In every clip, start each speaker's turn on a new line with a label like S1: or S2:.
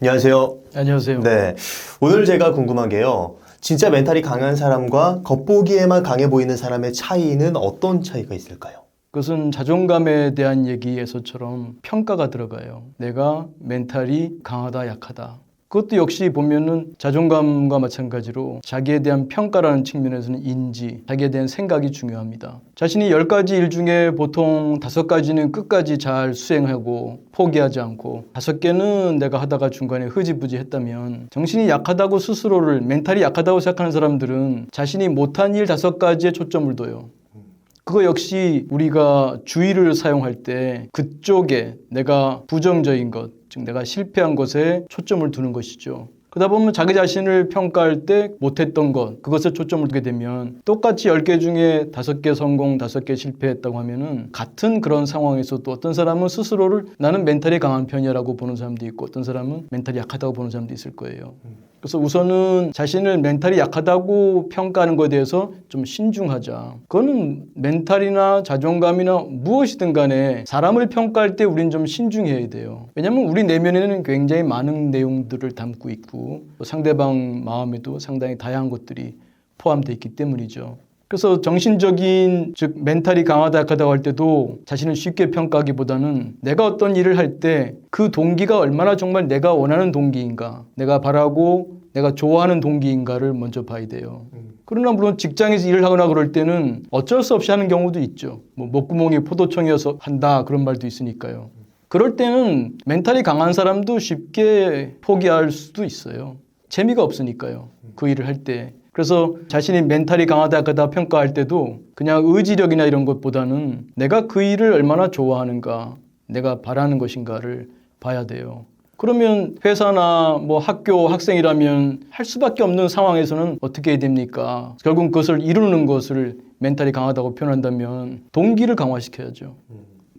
S1: 안녕하세요.
S2: 안녕하세요.
S1: 네. 오늘 제가 궁금한 게요. 진짜 멘탈이 강한 사람과 겉보기에만 강해 보이는 사람의 차이는 어떤 차이가 있을까요?
S2: 그것은 자존감에 대한 얘기에서처럼 평가가 들어가요. 내가 멘탈이 강하다, 약하다. 그것도 역시 보면은 자존감과 마찬가지로 자기에 대한 평가라는 측면에서는 인지, 자기에 대한 생각이 중요합니다. 자신이 10가지 일 중에 보통 5가지는 끝까지 잘 수행하고 포기하지 않고 5개는 내가 하다가 중간에 흐지부지 했다면 정신이 약하다고 스스로를 멘탈이 약하다고 생각하는 사람들은 자신이 못한 일 5가지에 초점을 둬요. 그거 역시 우리가 주의를 사용할 때 그쪽에 내가 부정적인 것, 즉 내가 실패한 것에 초점을 두는 것이죠. 그러다 보면 자기 자신을 평가할 때 못했던 것, 그것에 초점을 두게 되면 똑같이 10개 중에 5개 성공, 5개 실패했다고 하면은 같은 그런 상황에서도 어떤 사람은 스스로를 나는 멘탈이 강한 편이라고 보는 사람도 있고 어떤 사람은 멘탈이 약하다고 보는 사람도 있을 거예요. 그래서 우선은 자신을 멘탈이 약하다고 평가하는 것에 대해서 좀 신중하자. 그거는 멘탈이나 자존감이나 무엇이든 간에 사람을 평가할 때 우린 좀 신중해야 돼요. 왜냐하면 우리 내면에는 굉장히 많은 내용들을 담고 있고 상대방 마음에도 상당히 다양한 것들이 포함되어 있기 때문이죠. 그래서 정신적인 즉 멘탈이 강하다 약하다고 할 때도 자신을 쉽게 평가하기보다는 내가 어떤 일을 할 때 그 동기가 얼마나 정말 내가 원하는 동기인가, 내가 바라고 내가 좋아하는 동기인가를 먼저 봐야 돼요. 그러나 물론 직장에서 일을 하거나 그럴 때는 어쩔 수 없이 하는 경우도 있죠. 뭐 목구멍이 포도청이어서 한다 그런 말도 있으니까요. 그럴 때는 멘탈이 강한 사람도 쉽게 포기할 수도 있어요. 재미가 없으니까요. 그 일을 할 때. 그래서 자신이 멘탈이 강하다 약하다 평가할 때도 그냥 의지력이나 이런 것보다는 내가 그 일을 얼마나 좋아하는가, 내가 바라는 것인가를 봐야 돼요. 그러면 회사나 뭐 학교 학생이라면 할 수밖에 없는 상황에서는 어떻게 해야 됩니까? 결국 그것을 이루는 것을 멘탈이 강하다고 표현한다면 동기를 강화시켜야죠.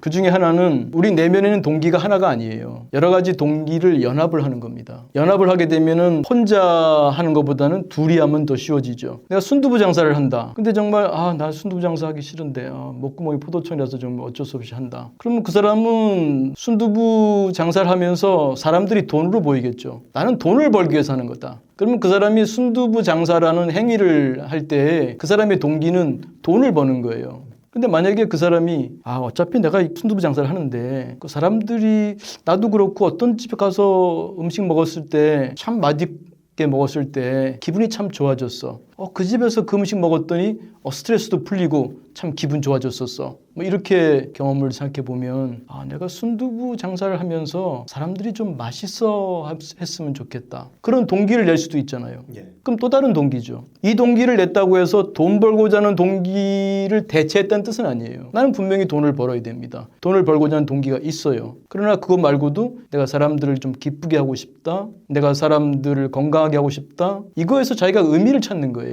S2: 그 중에 하나는 우리 내면에는 동기가 하나가 아니에요. 여러 가지 동기를 연합을 하는 겁니다. 연합을 하게 되면은 혼자 하는 것보다는 둘이 하면 더 쉬워지죠. 내가 순두부 장사를 한다. 근데 정말 나 순두부 장사하기 싫은데 목구멍이 포도청이라서 정말 어쩔 수 없이 한다. 그러면 그 사람은 순두부 장사를 하면서 사람들이 돈으로 보이겠죠. 나는 돈을 벌기 위해서 하는 거다. 그러면 그 사람이 순두부 장사라는 행위를 할 때 그 사람의 동기는 돈을 버는 거예요. 근데 만약에 그 사람이 어차피 내가 순두부 장사를 하는데 그 사람들이 나도 그렇고 어떤 집에 가서 음식 먹었을 때 참 맛있게 먹었을 때 기분이 참 좋아졌어. 그 집에서 그 음식 먹었더니 스트레스도 풀리고 참 기분 좋아졌었어. 뭐 이렇게 경험을 생각해 보면 내가 순두부 장사를 하면서 사람들이 좀 맛있어 했으면 좋겠다. 그런 동기를 낼 수도 있잖아요. 그럼 또 다른 동기죠. 이 동기를 냈다고 해서 돈 벌고자 하는 동기를 대체했다는 뜻은 아니에요. 나는 분명히 돈을 벌어야 됩니다. 돈을 벌고자 하는 동기가 있어요. 그러나 그거 말고도 내가 사람들을 좀 기쁘게 하고 싶다. 내가 사람들을 건강하게 하고 싶다. 이거에서 자기가 의미를 찾는 거예요.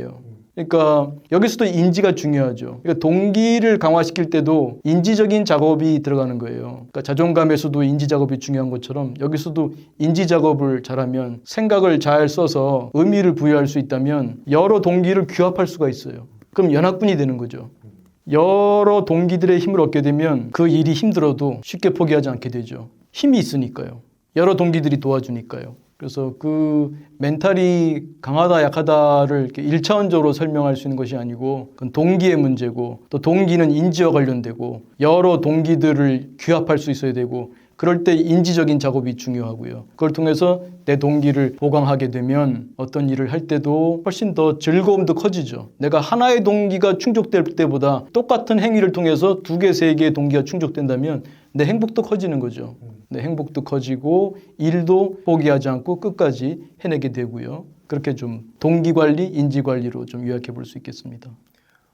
S2: 그러니까 여기서도 인지가 중요하죠. 그러니까 동기를 강화시킬 때도 인지적인 작업이 들어가는 거예요. 그러니까 자존감에서도 인지 작업이 중요한 것처럼 여기서도 인지 작업을 잘하면 생각을 잘 써서 의미를 부여할 수 있다면 여러 동기를 규합할 수가 있어요. 그럼 연합군이 되는 거죠. 여러 동기들의 힘을 얻게 되면 그 일이 힘들어도 쉽게 포기하지 않게 되죠. 힘이 있으니까요. 여러 동기들이 도와주니까요. 그래서 그 멘탈이 강하다 약하다를 이렇게 1차원적으로 설명할 수 있는 것이 아니고 그건 동기의 문제고 또 동기는 인지와 관련되고 여러 동기들을 규합할 수 있어야 되고 그럴 때 인지적인 작업이 중요하고요. 그걸 통해서 내 동기를 보강하게 되면 어떤 일을 할 때도 훨씬 더 즐거움도 커지죠. 내가 하나의 동기가 충족될 때보다 똑같은 행위를 통해서 2개, 3개의 동기가 충족된다면 내 행복도 커지는 거죠. 내 행복도 커지고 일도 포기하지 않고 끝까지 해내게 되고요. 그렇게 좀 동기 관리, 인지 관리로 좀 요약해 볼 수 있겠습니다.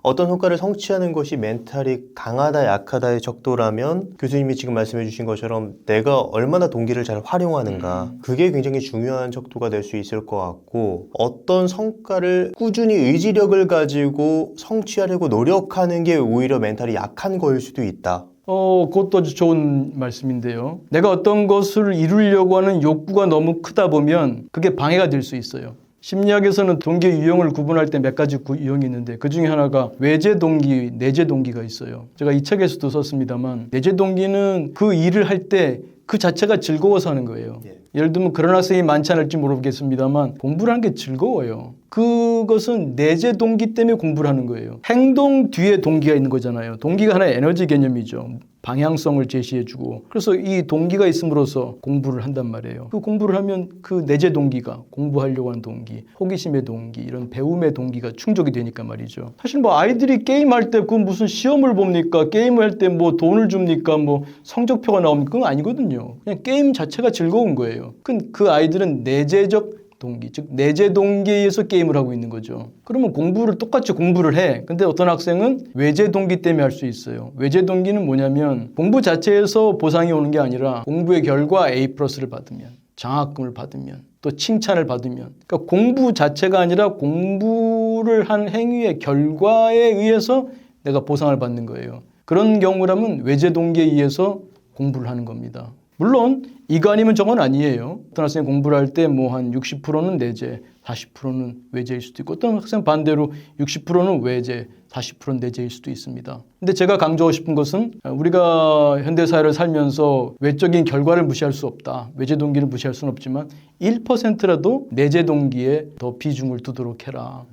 S1: 어떤 효과를 성취하는 것이 멘탈이 강하다 약하다의 척도라면 교수님이 지금 말씀해 주신 것처럼 내가 얼마나 동기를 잘 활용하는가 그게 굉장히 중요한 척도가 될 수 있을 것 같고 어떤 성과를 꾸준히 의지력을 가지고 성취하려고 노력하는 게 오히려 멘탈이 약한 거일 수도 있다.
S2: 그것도 아주 좋은 말씀인데요. 내가 어떤 것을 이루려고 하는 욕구가 너무 크다 보면 그게 방해가 될 수 있어요. 심리학에서는 동기의 유형을 구분할 때 몇 가지 유형이 있는데 그 중에 하나가 외제 동기, 내재 동기가 있어요. 제가 이 책에서도 썼습니다만 내재 동기는 그 일을 할 때 그 자체가 즐거워서 하는 거예요. 예를 들면 그런 학생이 많지 않을지 모르겠습니다만 공부를 하는 게 즐거워요. 그것은 내재 동기 때문에 공부를 하는 거예요. 행동 뒤에 동기가 있는 거잖아요. 동기가 하나의 에너지 개념이죠. 방향성을 제시해주고 그래서 이 동기가 있음으로써 공부를 한단 말이에요. 그 공부를 하면 그 내재 동기가 공부하려고 하는 동기, 호기심의 동기, 이런 배움의 동기가 충족이 되니까 말이죠. 사실 뭐 아이들이 게임할 때 그 무슨 시험을 봅니까? 게임을 할 때 뭐 돈을 줍니까? 뭐 성적표가 나옵니까? 그건 아니거든요. 그냥 게임 자체가 즐거운 거예요. 그 아이들은 내재적 동기, 즉 내재 동기에 의해서 게임을 하고 있는 거죠. 그러면 공부를 똑같이 공부를 해. 근데 어떤 학생은 외재 동기 때문에 할 수 있어요. 외재 동기는 뭐냐면 공부 자체에서 보상이 오는 게 아니라 공부의 결과 A+를 받으면, 장학금을 받으면, 또 칭찬을 받으면, 그러니까 공부 자체가 아니라 공부를 한 행위의 결과에 의해서 내가 보상을 받는 거예요. 그런 경우라면 외재 동기에 의해서 공부를 하는 겁니다. 물론 이거 아니면 저건 아니에요. 어떤 학생이 공부를 할 때 뭐 한 60%는 내재, 40%는 외재일 수도 있고 어떤 학생 반대로 60%는 외재, 40%는 내재일 수도 있습니다. 근데 제가 강조하고 싶은 것은 우리가 현대사회를 살면서 외적인 결과를 무시할 수 없다. 외재 동기를 무시할 수는 없지만 1%라도 내재 동기에 더 비중을 두도록 해라.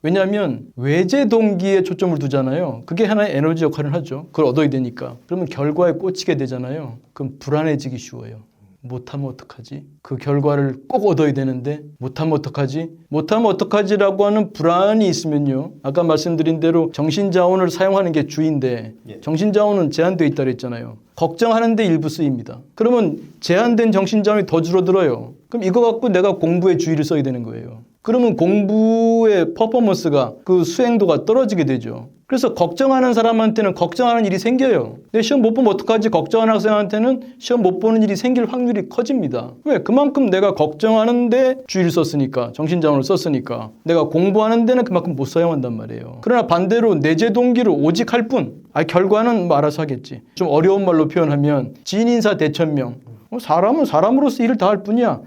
S2: 왜냐하면 외재 동기에 초점을 두잖아요. 그게 하나의 에너지 역할을 하죠. 그걸 얻어야 되니까. 그러면 결과에 꽂히게 되잖아요. 그럼 불안해지기 쉬워요. 못하면 어떡하지? 그 결과를 꼭 얻어야 되는데 못하면 어떡하지? 못하면 어떡하지라고 하는 불안이 있으면요. 아까 말씀드린 대로 정신자원을 사용하는 게 주인데 정신자원은 제한되어 있다 그랬잖아요. 걱정하는 데 일부 쓰입니다. 그러면 제한된 정신자원이 더 줄어들어요. 그럼 이거 갖고 내가 공부에 주의를 써야 되는 거예요. 그러면 공부의 퍼포먼스가 그 수행도가 떨어지게 되죠. 그래서 걱정하는 사람한테는 걱정하는 일이 생겨요. 내 시험 못 보면 어떡하지? 걱정하는 학생한테는 시험 못 보는 일이 생길 확률이 커집니다. 왜? 그만큼 내가 걱정하는데 주의를 썼으니까, 정신자원을 썼으니까 내가 공부하는 데는 그만큼 못 사용한단 말이에요. 그러나 반대로 내재 동기를 오직 할 뿐, 결과는 뭐 알아서 하겠지. 좀 어려운 말로 표현하면 지인인사 대천명. 사람은 사람으로서 일을 다 할 뿐이야.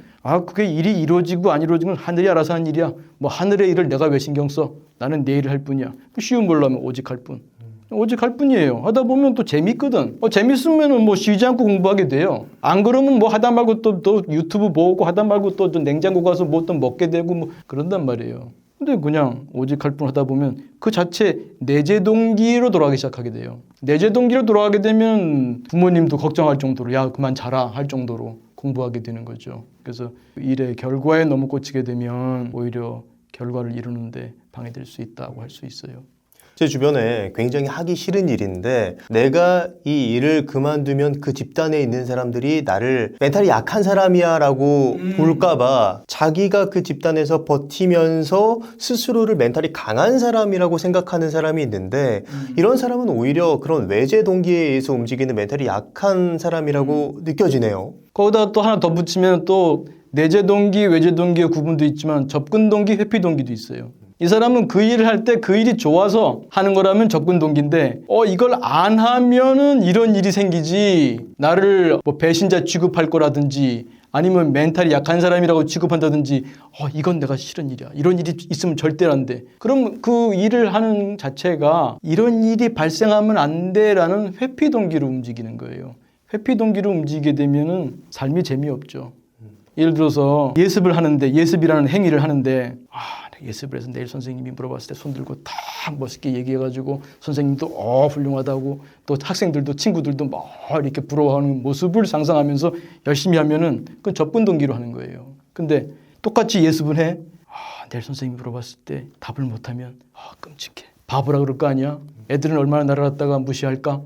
S2: 그게 일이 이루어지고 안 이루어지는 건 하늘이 알아서 하는 일이야. 뭐 하늘의 일을 내가 왜 신경 써? 나는 내 일을 할 뿐이야. 쉬운 말로 하면 오직 할 뿐. 오직 할 뿐이에요. 하다 보면 또 재밌거든. 재밌으면은 뭐 쉬지 않고 공부하게 돼요. 안 그러면 뭐 하다 말고 또 유튜브 보고 하다 말고 또 냉장고 가서 뭐 또 먹게 되고 뭐 그런단 말이에요. 근데 그냥 오직 할 뿐 하다 보면 그 자체 내재 동기로 돌아가기 시작하게 돼요. 내재 동기로 돌아가게 되면 부모님도 걱정할 정도로 야 그만 자라 할 정도로 공부하게 되는 거죠. 그래서 일의 결과에 너무 꽂히게 되면 오히려 결과를 이루는데 방해될 수 있다고 할 수 있어요.
S1: 제 주변에 굉장히 하기 싫은 일인데 내가 이 일을 그만두면 그 집단에 있는 사람들이 나를 멘탈이 약한 사람이야 라고 볼까봐 자기가 그 집단에서 버티면서 스스로를 멘탈이 강한 사람이라고 생각하는 사람이 있는데 이런 사람은 오히려 그런 외재 동기에 의해서 움직이는 멘탈이 약한 사람이라고 느껴지네요.
S2: 거기다 또 하나 더 붙이면 또 내재 동기, 외재 동기의 구분도 있지만 접근 동기, 회피 동기도 있어요. 이 사람은 그 일을 할 때 그 일이 좋아서 하는 거라면 접근 동기인데 이걸 안 하면은 이런 일이 생기지 나를 뭐 배신자 취급할 거라든지 아니면 멘탈이 약한 사람이라고 취급한다든지 이건 내가 싫은 일이야. 이런 일이 있으면 절대 안 돼. 그럼 그 일을 하는 자체가 이런 일이 발생하면 안 돼라는 회피 동기로 움직이는 거예요. 회피 동기로 움직이게 되면은 삶이 재미없죠. 예를 들어서 예습을 하는데 예습이라는 행위를 하는데 예습을 해서 내일 선생님이 물어봤을 때 손 들고 딱 멋있게 얘기해가지고 선생님도 훌륭하다고 또 학생들도 친구들도 막 이렇게 부러워하는 모습을 상상하면서 열심히 하면은 그건 접근 동기로 하는 거예요. 근데 똑같이 예습을 해. 내일 선생님이 물어봤을 때 답을 못하면 끔찍해. 바보라 그럴 거 아니야. 애들은 얼마나 나를 갖다가 무시할까.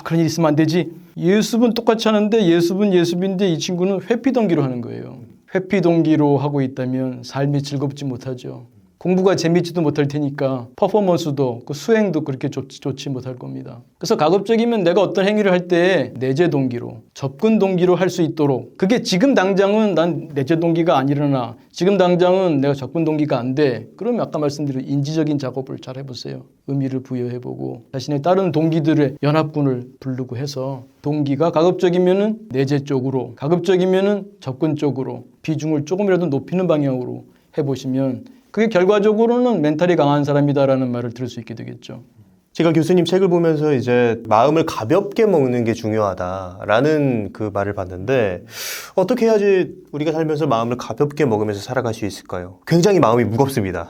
S2: 그런 일 있으면 안 되지. 예습은 똑같이 하는데 예습은 예습인데 이 친구는 회피 동기로 하는 거예요. 회피 동기로 하고 있다면 삶이 즐겁지 못하죠. 공부가 재밌지도 못할 테니까 퍼포먼스도 그 수행도 그렇게 좋지 못할 겁니다. 그래서 가급적이면 내가 어떤 행위를 할 때 내재 동기로 접근 동기로 할 수 있도록 그게 지금 당장은 난 내재 동기가 안 일어나 지금 당장은 내가 접근 동기가 안 돼. 그러면 아까 말씀드린 인지적인 작업을 잘 해보세요. 의미를 부여해보고 자신의 다른 동기들의 연합군을 부르고 해서 동기가 가급적이면은 내재 쪽으로 가급적이면은 접근 쪽으로 비중을 조금이라도 높이는 방향으로 해보시면 그게 결과적으로는 멘탈이 강한 사람이다라는 말을 들을 수 있게 되겠죠.
S1: 제가 교수님 책을 보면서 이제 마음을 가볍게 먹는 게 중요하다라는 그 말을 봤는데 어떻게 해야지 우리가 살면서 마음을 가볍게 먹으면서 살아갈 수 있을까요? 굉장히 마음이 무겁습니다.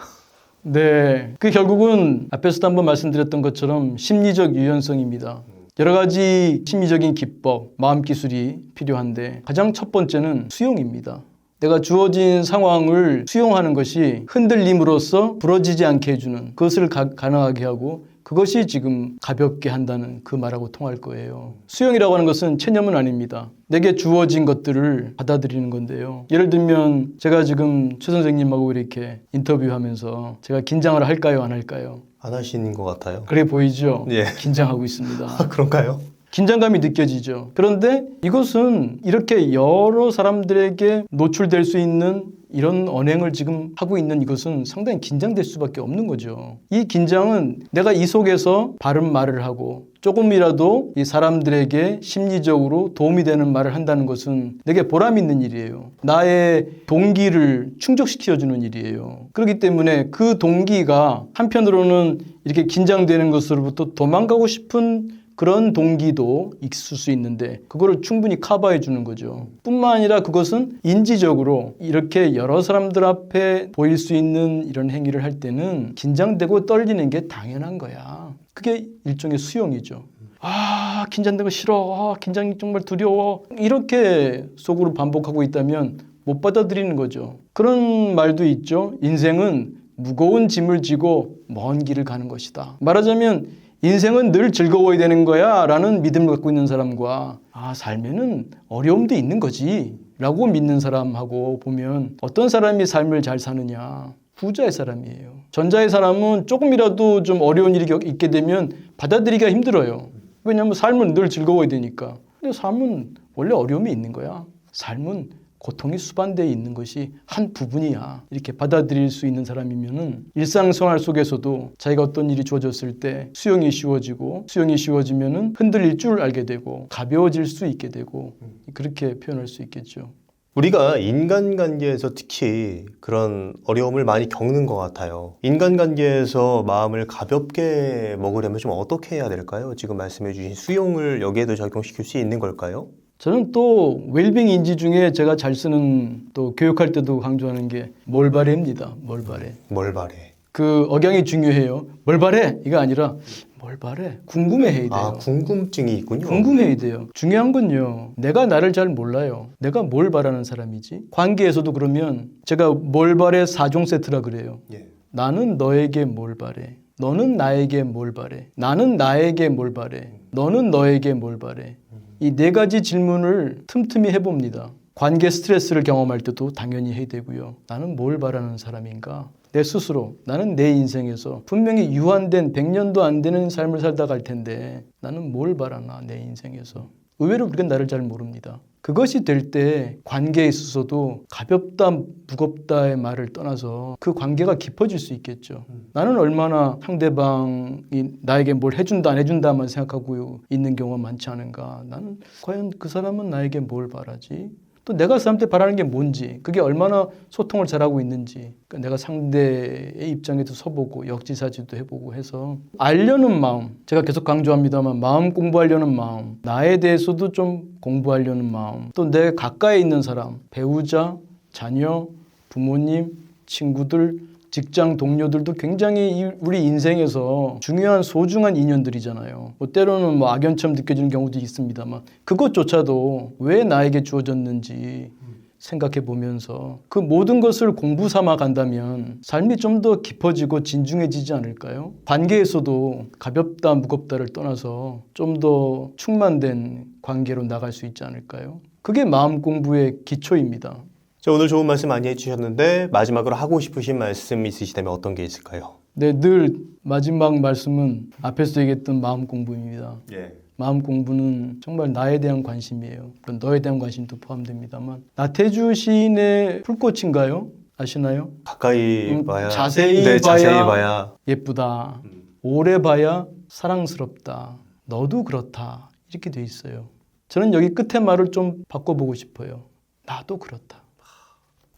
S2: 네, 그 결국은 앞에서도 한번 말씀드렸던 것처럼 심리적 유연성입니다. 여러 가지 심리적인 기법, 마음 기술이 필요한데 가장 첫 번째는 수용입니다. 내가 주어진 상황을 수용하는 것이 흔들림으로써 부러지지 않게 해주는 그것을 가능하게 하고 그것이 지금 가볍게 한다는 그 말하고 통할 거예요. 수용이라고 하는 것은 체념은 아닙니다. 내게 주어진 것들을 받아들이는 건데요. 예를 들면 제가 지금 최 선생님하고 이렇게 인터뷰하면서 제가 긴장을 할까요, 안 할까요?
S1: 안 하시는 것 같아요.
S2: 그래 보이죠?
S1: 예.
S2: 긴장하고 있습니다.
S1: 그런가요?
S2: 긴장감이 느껴지죠. 그런데 이것은 이렇게 여러 사람들에게 노출될 수 있는 이런 언행을 지금 하고 있는 이것은 상당히 긴장될 수밖에 없는 거죠. 이 긴장은 내가 이 속에서 바른 말을 하고 조금이라도 이 사람들에게 심리적으로 도움이 되는 말을 한다는 것은 내게 보람 있는 일이에요. 나의 동기를 충족시켜주는 일이에요. 그렇기 때문에 그 동기가 한편으로는 이렇게 긴장되는 것으로부터 도망가고 싶은 그런 동기도 있을 수 있는데 그거를 충분히 커버해 주는 거죠. 뿐만 아니라 그것은 인지적으로 이렇게 여러 사람들 앞에 보일 수 있는 이런 행위를 할 때는 긴장되고 떨리는 게 당연한 거야. 그게 일종의 수용이죠. 아, 긴장되고 싫어. 아, 긴장이 정말 두려워. 이렇게 속으로 반복하고 있다면 못 받아들이는 거죠. 그런 말도 있죠. 인생은 무거운 짐을 지고 먼 길을 가는 것이다. 말하자면 인생은 늘 즐거워야 되는 거야 라는 믿음을 갖고 있는 사람과 삶에는 어려움도 있는 거지 라고 믿는 사람하고 보면 어떤 사람이 삶을 잘 사느냐? 후자의 사람이에요. 전자의 사람은 조금이라도 좀 어려운 일이 있게 되면 받아들이기가 힘들어요. 왜냐하면 삶은 늘 즐거워야 되니까. 근데 삶은 원래 어려움이 있는 거야. 삶은 고통이 수반되어 있는 것이 한 부분이야. 이렇게 받아들일 수 있는 사람이면은 일상생활 속에서도 자기가 어떤 일이 주어졌을 때 수용이 쉬워지고 수용이 쉬워지면은 흔들릴 줄 알게 되고 가벼워질 수 있게 되고 그렇게 표현할 수 있겠죠.
S1: 우리가 인간관계에서 특히 그런 어려움을 많이 겪는 것 같아요. 인간관계에서 마음을 가볍게 먹으려면 좀 어떻게 해야 될까요? 지금 말씀해 주신 수용을 여기에도 적용시킬 수 있는 걸까요?
S2: 저는 또 웰빙 인지 중에 제가 잘 쓰는 또 교육할 때도 강조하는 게 뭘 바래입니다. 뭘 바래.
S1: 뭘 바래?
S2: 그 억양이 중요해요. 뭘 바래? 이거 아니라 뭘 바래? 궁금해해야 돼요.
S1: 아, 궁금증이 있군요.
S2: 궁금해야 돼요. 중요한 건요. 내가 나를 잘 몰라요. 내가 뭘 바라는 사람이지? 관계에서도 그러면 제가 뭘 바래 4종 세트라 그래요.
S1: 예.
S2: 나는 너에게 뭘 바래? 너는 나에게 뭘 바래? 나는 나에게 뭘 바래? 너는 너에게 뭘 바래? 이 네 가지 질문을 틈틈이 해봅니다. 관계 스트레스를 경험할 때도 당연히 해야 되고요. 나는 뭘 바라는 사람인가? 내 스스로 나는 내 인생에서 분명히 유한된 100년도 안 되는 삶을 살다 갈 텐데 나는 뭘 바라나 내 인생에서. 의외로 우리가 나를 잘 모릅니다. 그것이 될 때 관계에 있어서도 가볍다 무겁다의 말을 떠나서 그 관계가 깊어질 수 있겠죠. 나는 얼마나 상대방이 나에게 뭘 해준다 안 해준다만 생각하고 있는 경우가 많지 않은가. 나는 과연 그 사람은 나에게 뭘 바라지? 또 내가 그 사람한테 바라는 게 뭔지, 그게 얼마나 소통을 잘하고 있는지, 그러니까 내가 상대의 입장에도 서보고 역지사지도 해보고 해서 알려는 마음, 제가 계속 강조합니다만 마음 공부하려는 마음, 나에 대해서도 좀 공부하려는 마음, 또 내 가까이 있는 사람, 배우자, 자녀, 부모님, 친구들, 직장 동료들도 굉장히 우리 인생에서 중요한 소중한 인연들이잖아요. 때로는 악연처럼 느껴지는 경우도 있습니다만 그것조차도 왜 나에게 주어졌는지 생각해 보면서 그 모든 것을 공부 삼아 간다면 삶이 좀 더 깊어지고 진중해지지 않을까요? 관계에서도 가볍다 무겁다를 떠나서 좀 더 충만된 관계로 나갈 수 있지 않을까요? 그게 마음 공부의 기초입니다.
S1: 자, 오늘 좋은 말씀 많이 해주셨는데 마지막으로 하고 싶으신 말씀 있으시다면 어떤 게 있을까요?
S2: 네, 늘 마지막 말씀은 앞에서 얘기했던 마음 공부입니다.
S1: 예.
S2: 마음 공부는 정말 나에 대한 관심이에요. 물론 너에 대한 관심도 포함됩니다만 나태주 시인의 풀꽃인가요? 아시나요?
S1: 가까이 봐야
S2: 자세히
S1: 네,
S2: 봐야
S1: 자세히 봐야
S2: 예쁘다. 오래 봐야 사랑스럽다. 너도 그렇다. 이렇게 돼 있어요. 저는 여기 끝에 말을 좀 바꿔보고 싶어요. 나도 그렇다.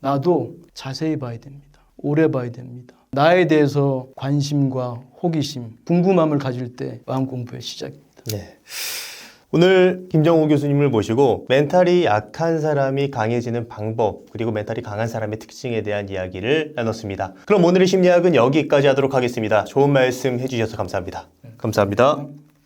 S2: 나도 자세히 봐야 됩니다. 오래 봐야 됩니다. 나에 대해서 관심과 호기심, 궁금함을 가질 때 마음 공부의 시작입니다.
S1: 네. 오늘 김정호 교수님을 모시고 멘탈이 약한 사람이 강해지는 방법 그리고 멘탈이 강한 사람의 특징에 대한 이야기를 나눴습니다. 그럼 오늘의 심리학은 여기까지 하도록 하겠습니다. 좋은 말씀 해주셔서 감사합니다. 감사합니다.